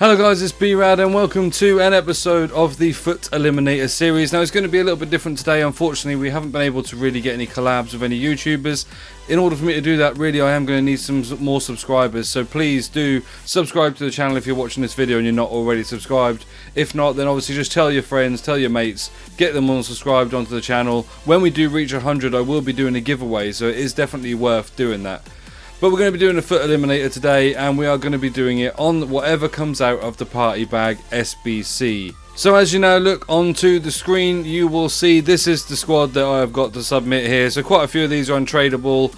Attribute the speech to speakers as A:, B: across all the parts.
A: Hello guys, it's B-RAD and welcome to an episode of the Foot Eliminator series. Now it's going to be a little bit different today. Unfortunately, we haven't been able to really get any collabs with any YouTubers. In order for me to do that, really I am going to need some more subscribers. So please do subscribe to the channel if you're watching this video and you're not already subscribed. If not, then obviously just tell your friends, tell your mates, get them all subscribed onto the channel. When we do reach 100, I will be doing a giveaway, so it is definitely worth doing that. But we're going to be doing a Foot Eliminator today, and we are going to be doing it on whatever comes out of the party bag SBC. So as you now look onto the screen, you will see this is the squad that I have got to submit here. So quite a few of these are untradeable,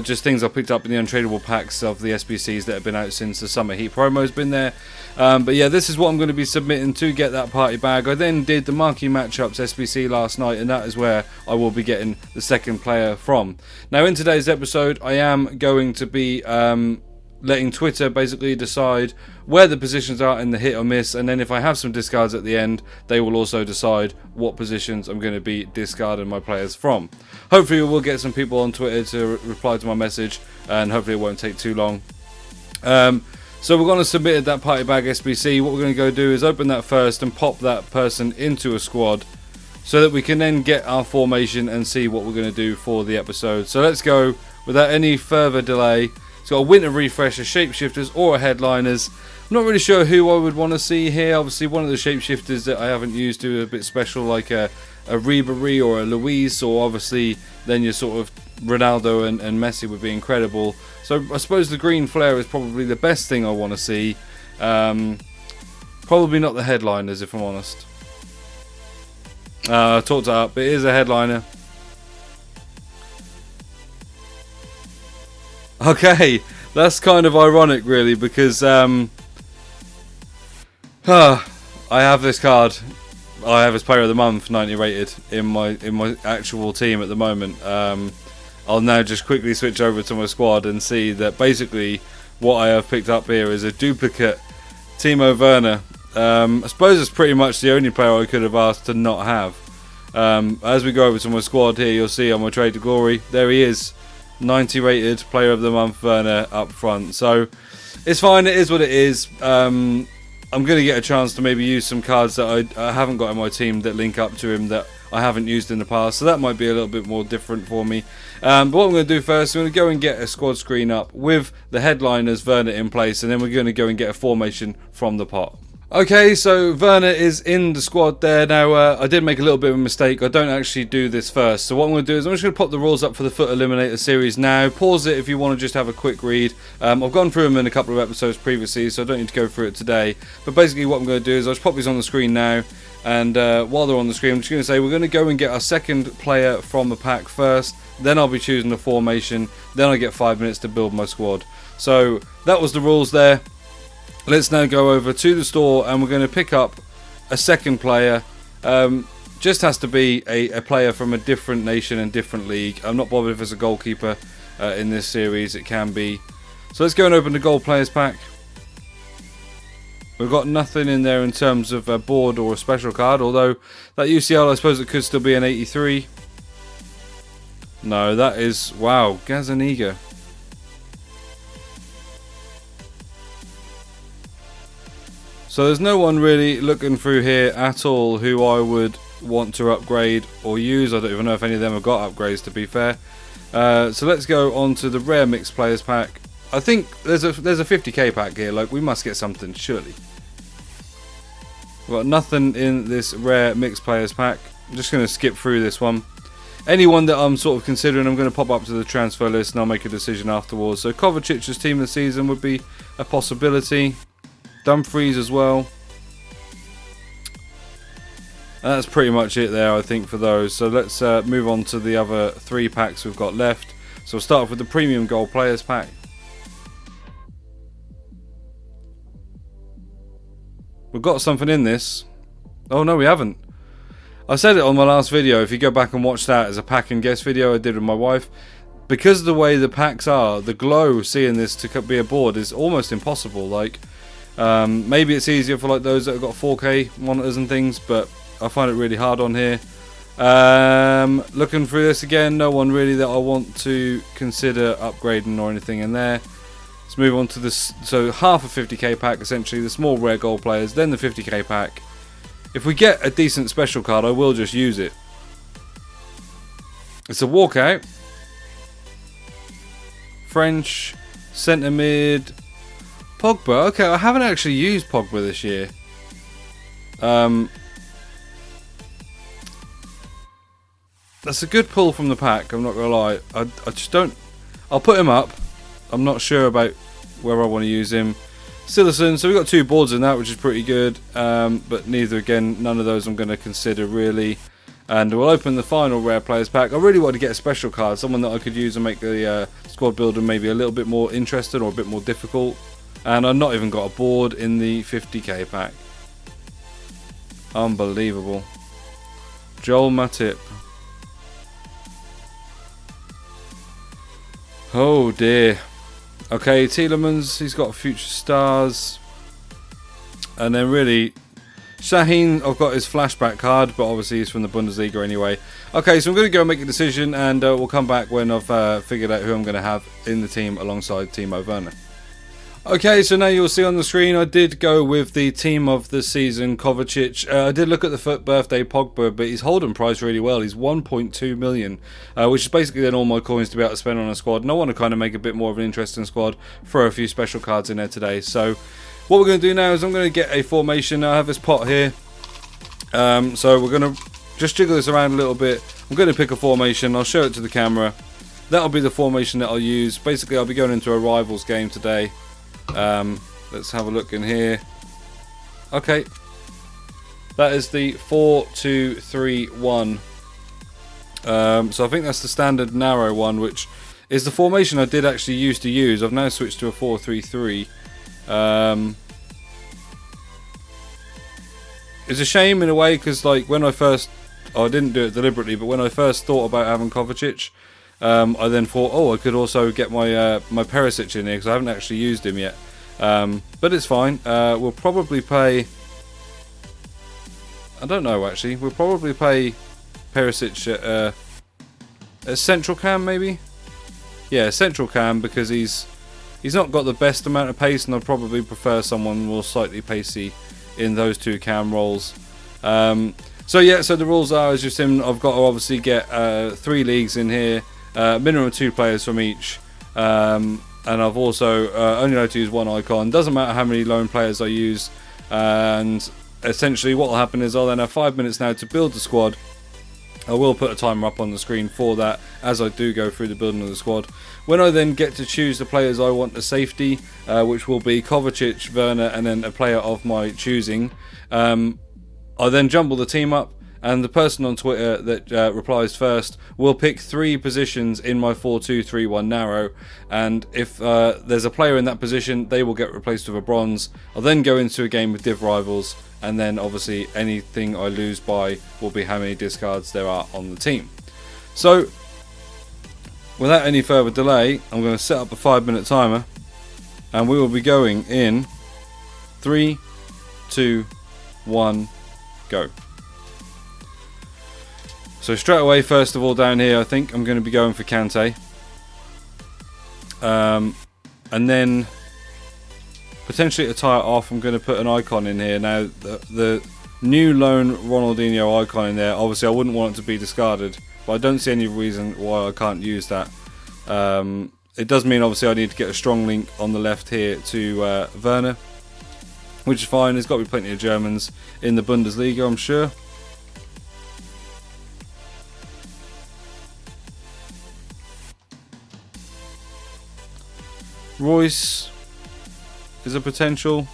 A: just things I picked up in the untradeable packs of the SBCs that have been out since the Summer Heat promo has been there. But yeah, this is what I'm going to be submitting to get that party bag. I then did the marquee matchups SBC last night, and that is where I will be getting the second player from. Now in today's episode, I am going to be letting Twitter basically decide where the positions are in the hit or miss, and then if I have some discards at the end, they will also decide what positions I'm going to be discarding my players from. Hopefully we'll get some people on Twitter to reply to my message, and hopefully it won't take too long. So we're going to submit that party bag SBC. What we're going to go do is open that first and pop that person into a squad so that we can then get our formation and see what we're going to do for the episode. So let's go without any further delay. It's got a winter refresh, a shapeshifters or a headliners. I'm not really sure who I would want to see here. Obviously one of the shapeshifters that I haven't used do a bit special, like a Ribery or a Luis, or obviously then your sort of Ronaldo and Messi would be incredible. So I suppose the green flare is probably the best thing I want to see. Probably not the headliners, if I'm honest. I talked it up, but it is a headliner. Okay, that's kind of ironic really, because I have this card. I have as player of the month 90 rated in my actual team at the moment. I'll now just quickly switch over to my squad and see that basically what I have picked up here is a duplicate Timo Werner. I suppose it's pretty much the only player I could have asked to not have. As we go over to my squad here, you'll see on my trade to glory, there he is. 90 rated player of the month Werner up front. So it's fine, it is what it is. I'm going to get a chance to maybe use some cards that I haven't got in my team that link up to him that I haven't used in the past, so that might be a little bit more different for me. But what I'm going to do first, I'm going to go and get a squad screen up with the headliners Werner in place, and then we're going to go and get a formation from the pot. Okay, so Werner is in the squad there. Now, I did make a little bit of a mistake. I don't actually do this first. So what I'm going to do is I'm just going to pop the rules up for the Foot Eliminator series now. Pause it if you want to just have a quick read. I've gone through them in a couple of episodes previously, so I don't need to go through it today. But basically what I'm going to do is I'll just pop these on the screen now. And while they're on the screen, I'm just going to say we're going to go and get our second player from the pack first. Then I'll be choosing the formation. Then I get 5 minutes to build my squad. So that was the rules there. Let's now go over to the store and we're going to pick up a second player. Just has to be a player from a different nation and different league. I'm not bothered if it's a goalkeeper in this series, it can be. So let's go and open the goal players pack. We've got nothing in there in terms of a board or a special card, although that UCL I suppose it could still be an 83. No, that is, wow, Gazaniga. So there's no one really looking through here at all who I would want to upgrade or use. I don't even know if any of them have got upgrades, to be fair. So let's go on to the rare mixed players pack. I think there's a 50k pack here. Like, we must get something surely. We've got nothing in this rare mixed players pack. I'm just going to skip through this one. Anyone that I'm sort of considering, I'm going to pop up to the transfer list and I'll make a decision afterwards. So Kovacic's team of the season would be a possibility. Dumfries as well. And that's pretty much it there, I think, for those. So let's move on to the other 3 packs we've got left. So we'll start off with the premium goal players pack. We've got something in this. Oh no, we haven't. I said it on my last video. If you go back and watch that as a pack and guess video I did with my wife, because of the way the packs are, the glow seeing this to be a board is almost impossible. Like, maybe it's easier for like those that have got 4K monitors and things, but I find it really hard on here. Looking through this again, no one really that I want to consider upgrading or anything in there. Let's move on to this. So half a 50k pack, essentially the small rare gold players, then the 50k pack. If we get a decent special card, I will just use it. It's a walkout. French, centre mid, Pogba. Okay, I haven't actually used Pogba this year. That's a good pull from the pack, I'm not going to lie. I just don't... I'll put him up. I'm not sure about where I want to use him. Sillerson, so we've got 2 boards in that, which is pretty good. But none of those I'm going to consider really. And we'll open the final rare players pack. I really want to get a special card, someone that I could use and make the squad builder maybe a little bit more interesting or a bit more difficult. And I've not even got a board in the 50k pack. Unbelievable. Joel Matip. Oh dear. Okay, Tielemans, he's got future stars. And then really, Shaheen, I've got his flashback card, but obviously he's from the Bundesliga anyway. Okay, so I'm going to go and make a decision, and we'll come back when I've figured out who I'm going to have in the team alongside Timo Werner. Okay, so now you'll see on the screen I did go with the team of the season, Kovacic. I did look at the FUT birthday Pogba, but he's holding price really well. He's 1.2 million, which is basically then all my coins to be able to spend on a squad. And I want to kind of make a bit more of an interesting squad, throw a few special cards in there today. So what we're going to do now is I'm going to get a formation. I have this pot here. So we're going to just jiggle this around a little bit. I'm going to pick a formation. I'll show it to the camera. That'll be the formation that I'll use. Basically, I'll be going into a rivals game today. Let's have a look in here. Okay, that is the 4-2-3-1. So I think that's the standard narrow one, which is the formation I did actually used to use. I've now switched to a 4-3-3. It's a shame in a way, because like when I first, I didn't do it deliberately, but when I first thought about having Kovacic, I then thought, oh, I could also get my my Perisic in here, because I haven't actually used him yet. But it's fine. We'll probably play... I don't know, actually. We'll probably play Perisic at central cam, maybe? Yeah, central cam, because he's not got the best amount of pace, and I'd probably prefer someone more slightly pacey in those 2 cam roles. So yeah, so the rules are, as you've seen, I've got to obviously get 3 leagues in here. Minimum 2 players from each, and I've also only allowed to use 1 icon. Doesn't matter how many lone players I use, and essentially what will happen is I'll then have 5 minutes now to build the squad. I will put a timer up on the screen for that as I do go through the building of the squad. When I then get to choose the players I want as safety, which will be Kovacic, Werner, and then a player of my choosing, I then jumble the team up, and the person on Twitter that replies first will pick 3 positions in my 4-2-3-1 narrow, and if there's a player in that position, they will get replaced with a bronze. I'll then go into a game with div rivals, and then obviously anything I lose by will be how many discards there are on the team. So without any further delay, I'm going to set up a 5-minute timer, and we will be going in 3, 2, 1, go. So straight away, first of all, down here, I think I'm going to be going for Kante. And then potentially to tie it off, I'm going to put an icon in here. Now, the new lone Ronaldinho icon in there, obviously I wouldn't want it to be discarded, but I don't see any reason why I can't use that. It does mean obviously I need to get a strong link on the left here to Werner, which is fine. There's got to be plenty of Germans in the Bundesliga, I'm sure. Royce is a potential.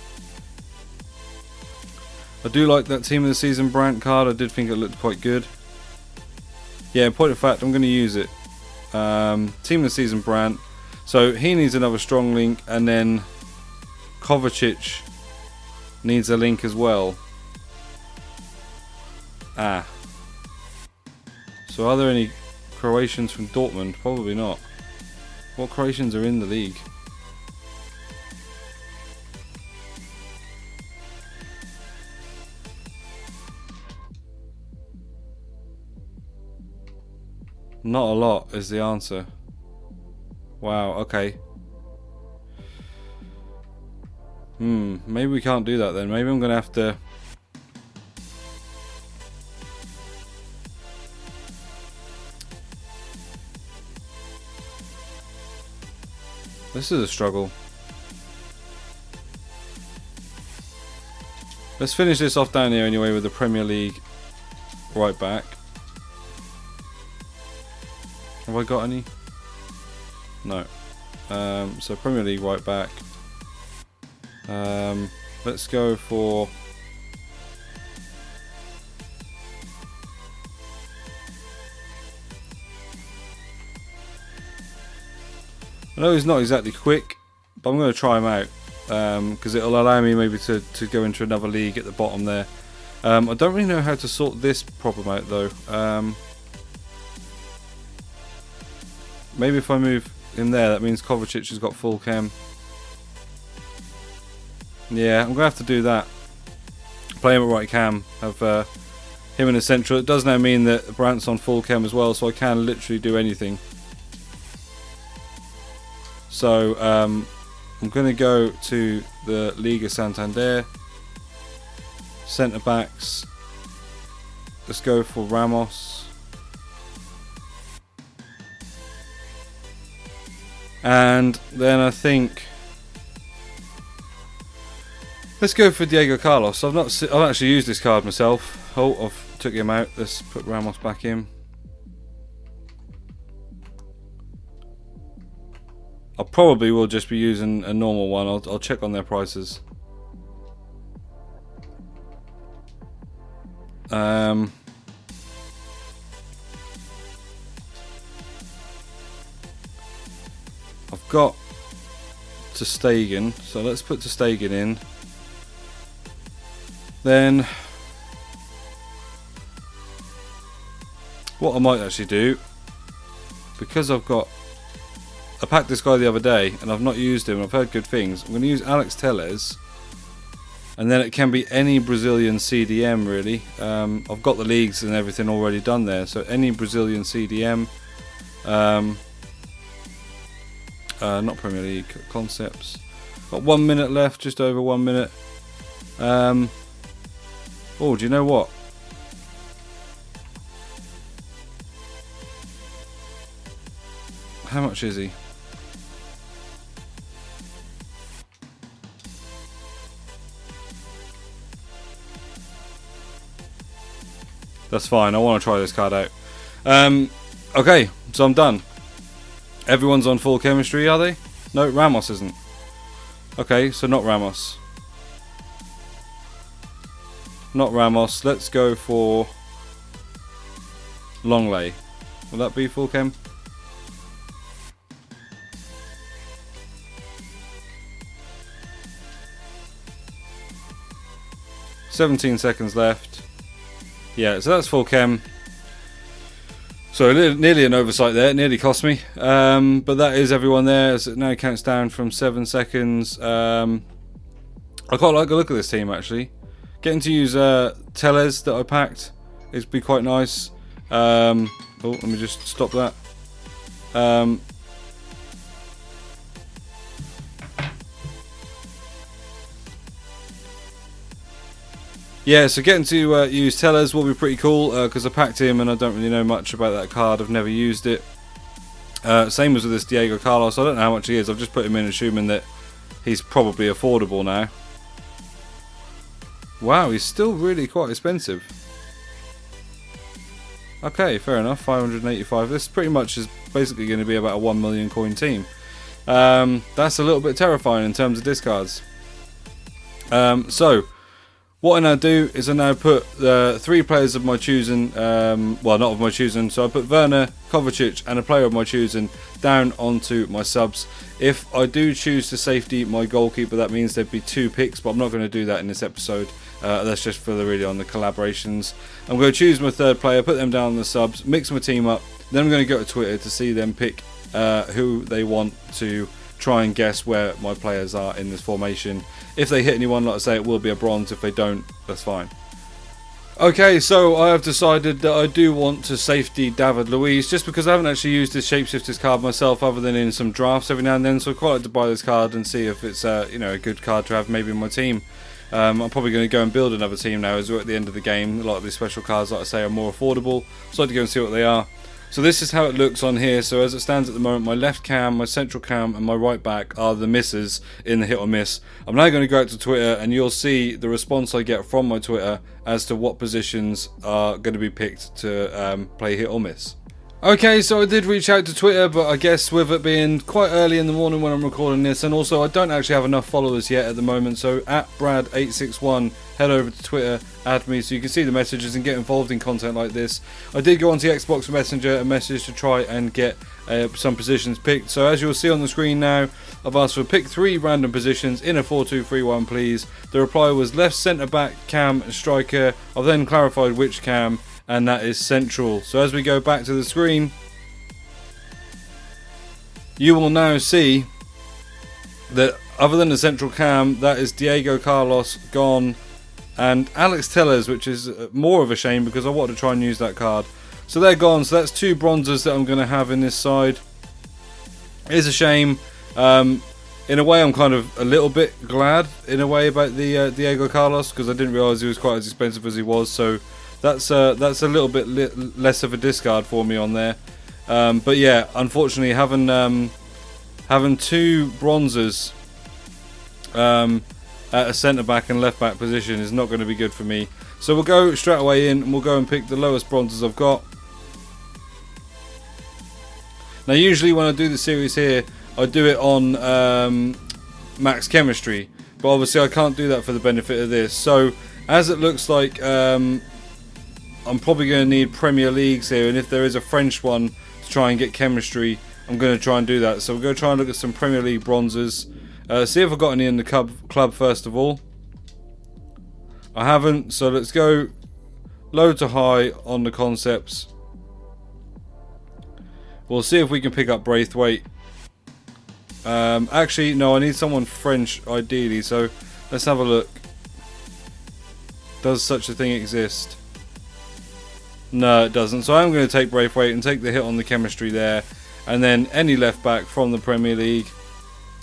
A: I do like that Team of the Season Brandt card. I did think it looked quite good. Yeah, in point of fact, I'm going to use it. Team of the Season Brandt. So he needs another strong link, and then Kovacic needs a link as well. So are there any Croatians from Dortmund? Probably not. What Croatians are in the league? Not a lot is the answer. Wow, okay. Maybe we can't do that then. Maybe I'm going to have to... This is a struggle. Let's finish this off down here anyway with the Premier League right back. Have I got any? No. So Premier League right back. Let's go for... I know he's not exactly quick, but I'm going to try him out because it'll allow me maybe to go into another league at the bottom there. I don't really know how to sort this problem out though. Maybe if I move him there, that means Kovacic has got full chem. Yeah, I'm going to have to do that. Play him at right cam, have him in the central. It does now mean that Brandt's on full chem as well, so I can literally do anything. So I'm going to go to the Liga Santander. Centre backs. Let's go for Ramos. And then I think let's go for Diego Carlos. I've actually used this card myself. Oh, I've took him out. Let's put Ramos back in. I probably will just be using a normal one. I'll check on their prices. I've got ter Stegen, so let's put ter Stegen in. Then what I might actually do, because I packed this guy the other day and I've not used him, I've heard good things. I'm going to use Alex Telles, and then it can be any Brazilian CDM really. I've got the leagues and everything already done there, so any Brazilian CDM. Not Premier League, concepts. Got 1 minute left, just over 1 minute. Oh, do you know what? How much is he? That's fine, I want to try this card out. Okay, so I'm done. Everyone's on full chemistry, are they? No, Ramos isn't. Okay, so not Ramos. Not Ramos. Let's go for Longley. Will that be full chem? $17 seconds left. Yeah, so that's full chem. So nearly an oversight there. It nearly cost me. But that is everyone there. As it now counts down from 7 seconds. I quite like the look of this team actually. Getting to use Telles that I packed is be quite nice. Oh, let me just stop that. Yeah, so getting to use Telles will be pretty cool because I packed him and I don't really know much about that card. I've never used it. Same as with this Diego Carlos. I don't know how much he is. I've just put him in assuming that he's probably affordable now. Wow, he's still really quite expensive. Okay, fair enough. 585. This pretty much is basically going to be about a 1 million coin team. That's a little bit terrifying in terms of discards. So what I now do is I now put the 3 players of my choosing, well, not of my choosing, so I put Werner, Kovacic and a player of my choosing down onto my subs. If I do choose to safety my goalkeeper, that means there'd be 2 picks, but I'm not going to do that in this episode. That's just for the really on the collaborations. I'm going to choose my 3rd player, put them down on the subs, mix my team up, then I'm going to go to Twitter to see them pick who they want to try and guess where my players are in this formation. If they hit anyone, like I say, it will be a bronze. If they don't, that's fine. Okay, so I have decided that I do want to safety David Luiz, just because I haven't actually used this Shapeshifters card myself other than in some drafts every now and then, so I quite like to buy this card and see if it's you know, a good card to have maybe in my team. I'm probably going to go and build another team now as we're at the end of the game. A lot of these special cards, like I say, are more affordable, so I'd like to go and see what they are. So this is how it looks on here. So as it stands at the moment, my left cam, my central cam and my right back are the misses in the hit or miss. I'm now going to go out to Twitter and you'll see the response I get from my Twitter as to what positions are going to be picked to play hit or miss. Okay, so I did reach out to Twitter, but I guess with it being quite early in the morning when I'm recording this, and also I don't actually have enough followers yet at the moment, so at B-RAD861, head over to Twitter, add me so you can see the messages and get involved in content like this. I did go onto Xbox Messenger and message to try and get some positions picked, so as you'll see on the screen now, I've asked for pick 3 random positions in a 4-2-3-1 please. The reply was left centre back, cam and striker. I've then clarified which cam, and that is central. So as we go back to the screen, you will now see that other than the central cam, that is Diego Carlos gone and Alex Tellez, which is more of a shame because I wanted to try and use that card. So they're gone, so that's 2 bronzes that I'm going to have in this side. It is a shame. In a way, I'm kind of a little bit glad in a way about the Diego Carlos, because I didn't realise he was quite as expensive as he was, so that's a little bit less of a discard for me on there. But yeah, unfortunately, having 2 bronzes at a centre back and left back position is not going to be good for me. So we'll go straight away in and we'll go and pick the lowest bronzes I've got. Now usually when I do the series here, I do it on max chemistry, but obviously I can't do that for the benefit of this. So as it looks like I'm probably going to need Premier Leagues here, and if there is a French one to try and get chemistry, I'm going to try and do that. So we're going to try and look at some Premier League bronzes. See if I've got any in the club first of all. I haven't, so let's go low to high on the concepts. We'll see if we can pick up Braithwaite. Actually, no, I need someone French ideally, so let's have a look. Does such a thing exist? No, it doesn't. So I'm going to take Braithwaite and take the hit on the chemistry there. And then any left back from the Premier League.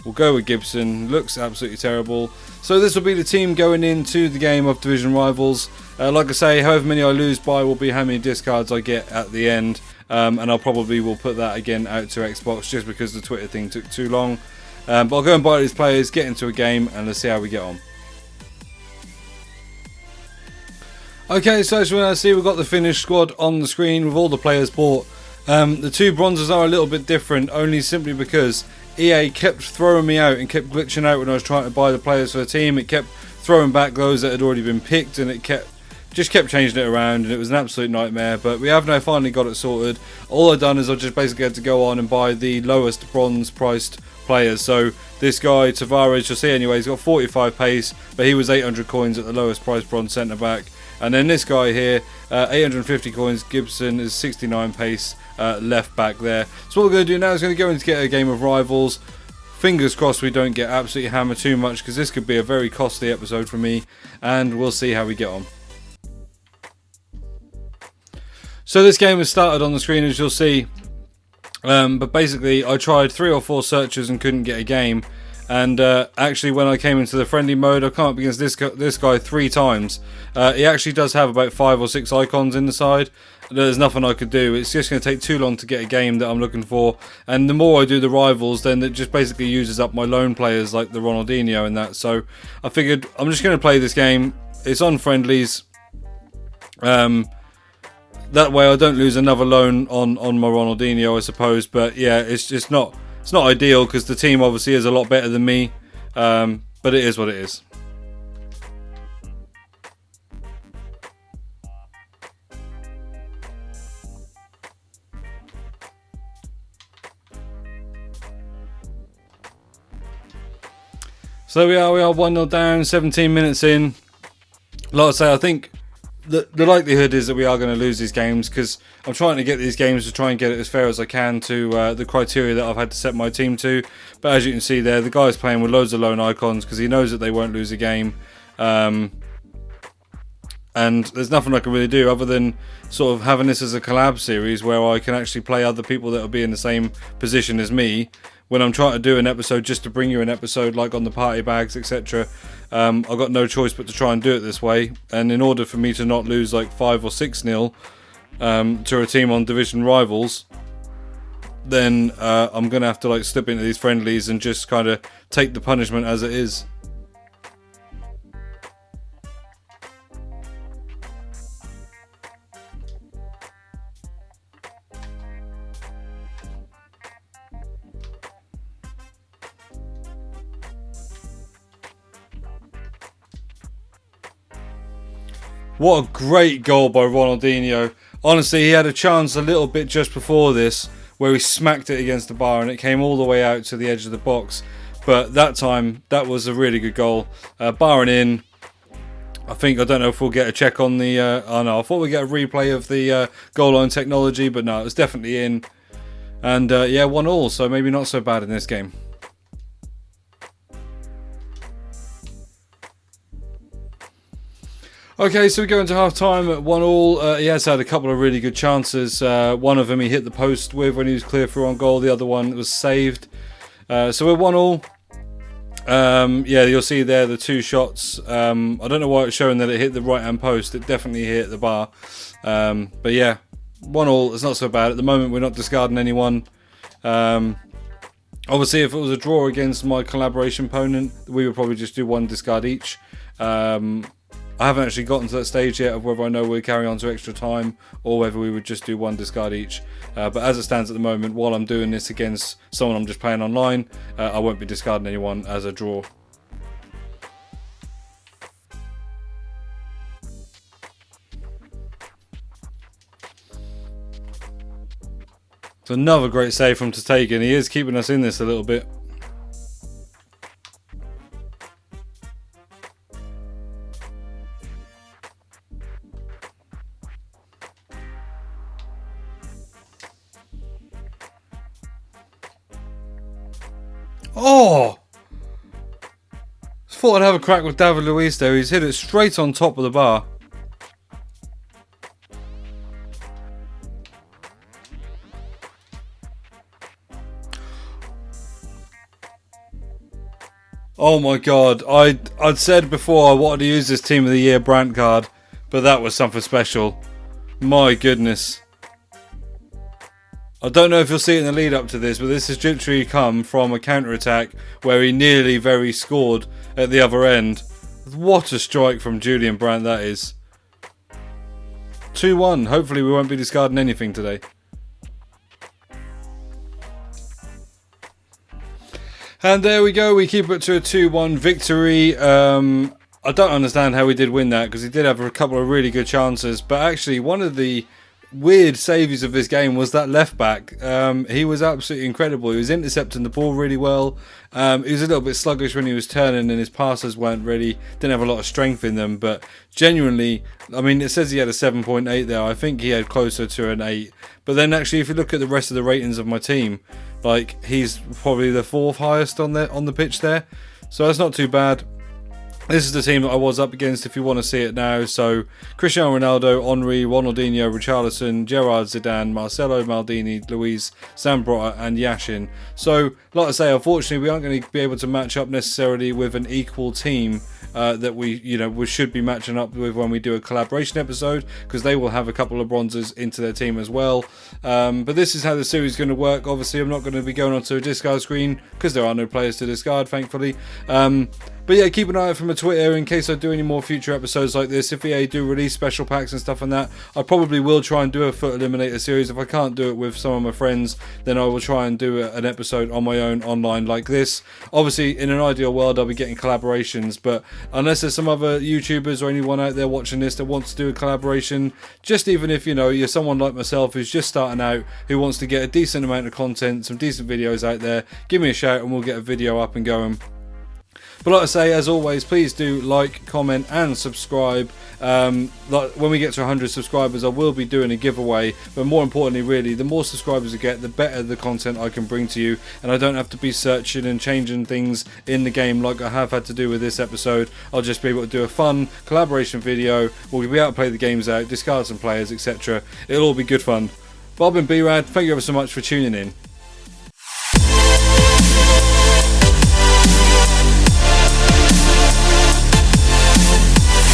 A: We'll go with Gibson. Looks absolutely terrible. So this will be the team going into the game of Division Rivals. Like I say, however many I lose by will be how many discards I get at the end. And I'll probably will put that again out to Xbox just because the Twitter thing took too long. But I'll go and buy these players, get into a game, and let's see how we get on. Okay, so as you can see, we've got the finished squad on the screen with all the players bought. The 2 bronzes are a little bit different, only simply because EA kept throwing me out and kept glitching out when I was trying to buy the players for the team. It kept throwing back those that had already been picked, and it just kept changing it around, and it was an absolute nightmare. But we have now finally got it sorted. All I've done is I've just basically had to go on and buy the lowest bronze priced players. So this guy Tavares, you'll see anyway, he's got 45 pace, but he was 800 coins at the lowest priced bronze centre back. And then this guy here, 850 coins, Gibson is 69 pace, left back there. So what we're going to do now is going to go and get a game of Rivals. Fingers crossed we don't get absolutely hammered too much, because this could be a very costly episode for me, and we'll see how we get on. So this game has started on the screen, as you'll see, but basically I tried 3 or 4 searches and couldn't get a game. And actually when I came into the friendly mode, I come up against this guy 3 times. He actually does have about 5 or 6 icons in the side. There's nothing I could do. It's just going to take too long to get a game that I'm looking for. And the more I do the Rivals, then it just basically uses up my lone players like the Ronaldinho and that. So I figured I'm just going to play this game. It's on friendlies. That way I don't lose another loan on my Ronaldinho, I suppose. But yeah, it's not ideal because the team obviously is a lot better than me, but it is what it is. So there we are 1-0 down, 17 minutes in. Like I say, I think the likelihood is that we are going to lose these games, because I'm trying to get these games to try and get it as fair as I can to the criteria that I've had to set my team to. But as you can see there, the guy's playing with loads of lone icons because he knows that they won't lose a game. And and there's nothing I can really do other than sort of having this as a collab series where I can actually play other people that will be in the same position as me when I'm trying to do an episode, just to bring you an episode like on the party bags, etc. I've got no choice but to try and do it this way, and in order for me to not lose like 5 or 6-0 to a team on division rivals, then I'm going to have to like slip into these friendlies and just kind of take the punishment as it is. What a great goal by Ronaldinho. Honestly, he had a chance a little bit just before this where he smacked it against the bar and it came all the way out to the edge of the box. But that time, that was a really good goal. Barring in, I don't know if we'll get a check on the... oh no, I thought we'd get a replay of the goal line technology, but no, it was definitely in. And yeah, 1-1, so maybe not so bad in this game. Okay, so we go into half-time at 1-1. He has had a couple of really good chances. One of them he hit the post with when he was clear through on goal. The other one was saved. So we're 1-1. Yeah, you'll see there the 2 shots. I don't know why it's showing that it hit the right-hand post. It definitely hit the bar. But yeah, 1-1. It's not so bad. At the moment, we're not discarding anyone. Obviously, if it was a draw against my collaboration opponent, we would probably just do 1 discard each. I haven't actually gotten to that stage yet of whether I know we'll carry on to extra time or whether we would just do 1 discard each. But as it stands at the moment, while I'm doing this against someone I'm just playing online, I won't be discarding anyone as a draw. It's another great save from Tategan. He is keeping us in this a little bit. Oh! Thought I'd have a crack with David Luiz there. He's hit it straight on top of the bar. Oh my god. I'd said before I wanted to use this Team of the Year Brandt card, but that was something special. My goodness. I don't know if you'll see it in the lead up to this, but this has literally come from a counter-attack where he nearly very scored at the other end. What a strike from Julian Brandt that is. 2-1. Hopefully we won't be discarding anything today. And there we go. We keep it to a 2-1 victory. I don't understand how we did win that because he did have a couple of really good chances. But actually, one of the weird savies of this game was that left back. He was absolutely incredible. He was intercepting the ball really well. He was a little bit sluggish when he was turning and his passes didn't have a lot of strength in them, but genuinely, I mean, it says he had a 7.8 there. I think he had closer to an 8. But then actually, if you look at the rest of the ratings of my team, like, he's probably the 4th highest on the pitch there. So that's not too bad. This is the team that I was up against if you want to see it now. So Cristiano Ronaldo, Henry, Ronaldinho, Richarlison, Gerrard, Zidane, Marcelo, Maldini, Luiz, Zambrotta and Yashin. So like I say, unfortunately we aren't going to be able to match up necessarily with an equal team that we should be matching up with when we do a collaboration episode, because they will have a couple of bronzes into their team as well. But this is how the series is going to work. Obviously I'm not going to be going onto a discard screen because there are no players to discard, thankfully. But yeah, keep an eye out for my Twitter in case I do any more future episodes like this. If EA do release special packs and stuff on that, I probably will try and do a Foot Eliminator series. If I can't do it with some of my friends, then I will try and do an episode on my own online like this. Obviously, in an ideal world, I'll be getting collaborations, but unless there's some other YouTubers or anyone out there watching this that wants to do a collaboration, just even if, you're someone like myself who's just starting out, who wants to get a decent amount of content, some decent videos out there, give me a shout and we'll get a video up and going. But like I say, as always, please do like, comment and subscribe. Like when we get to 100 subscribers, I will be doing a giveaway, but more importantly, really, the more subscribers I get, the better the content I can bring to you, and I don't have to be searching and changing things in the game like I have had to do with this episode. I'll just be able to do a fun collaboration video. We'll be able to play the games out, discard some players, etc. It'll all be good fun. But I've been B-RAD, thank you ever so much for tuning in.